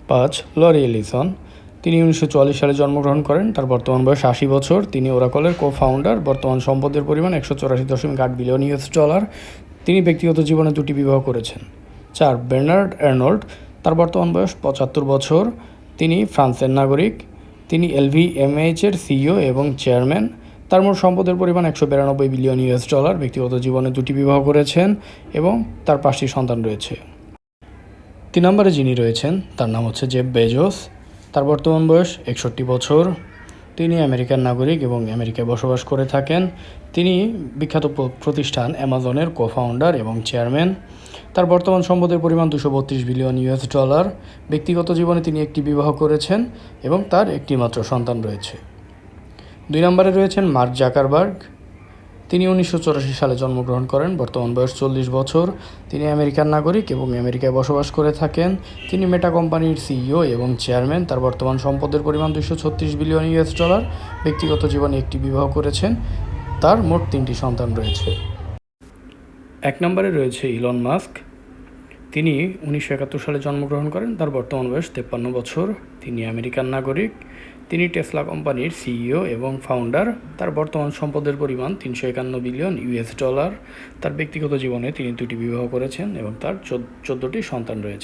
5. Larry Ellison. তিনি 1944 সালে জন্মগ্রহণ করেন। তার বর্তমান বয়স 80 বছর। তিনি ওরাকলের কো-ফাউন্ডার। বর্তমান সম্পদের পরিমাণ $184.8 বিলিয়ন। তিনি ব্যক্তিগত জীবনে 2টি বিবাহ করেছেন। 4. Bernard Arnault. তার বর্তমান বয়স 75 বছর। তিনি ফ্রান্সের নাগরিক। তিনি এলভিএমএইচের সিইও এবং চেয়ারম্যান। তার মোট সম্পদের পরিমাণ $192 বিলিয়ন। ব্যক্তিগত জীবনে 2টি বিবাহ করেছেন এবং তার 5টি সন্তান রয়েছে। 3 নম্বরে যিনি রয়েছেন তার নাম হচ্ছে জেফ বেজোস। তার বর্তমান বয়স 61 বছর। তিনি আমেরিকান নাগরিক এবং আমেরিকায় বসবাস করে থাকেন। তিনি বিখ্যাত প্রতিষ্ঠান অ্যামাজনের কো-ফাউন্ডার এবং চেয়ারম্যান। তার বর্তমান সম্পদের পরিমাণ $232 বিলিয়ন। ব্যক্তিগত জীবনে তিনি একটি বিবাহ করেছেন এবং তার একটি মাত্র সন্তান রয়েছে। 2 নম্বরে রয়েছেন মার্ক জাকারবার্গ। তিনি 1984 সালে জন্মগ্রহণ করেন। বর্তমান বয়স 40 বছর। তিনি আমেরিকান নাগরিক এবং আমেরিকায় বসবাস করে থাকেন। তিনি মেটা কোম্পানির সিইও এবং চেয়ারম্যান। তার বর্তমান সম্পদের পরিমাণ $236 বিলিয়ন। ব্যক্তিগত জীবনে একটি বিবাহ করেছেন। তার মোট 3টি সন্তান রয়েছে। 1 নম্বরে রয়েছে ইলন মাস্ক। তিনি 1971 সালে জন্মগ্রহণ করেন। তার বর্তমান বয়স 53 বছর। তিনি আমেরিকান নাগরিক। তিনি টেসলা কোম্পানির সিইও এবং ফাউন্ডার। তার বর্তমান সম্পদের পরিমাণ $351 বিলিয়ন। তার ব্যক্তিগত জীবনে তিনি 2টি বিবাহ করেছেন এবং তার 14টি সন্তান রয়েছে।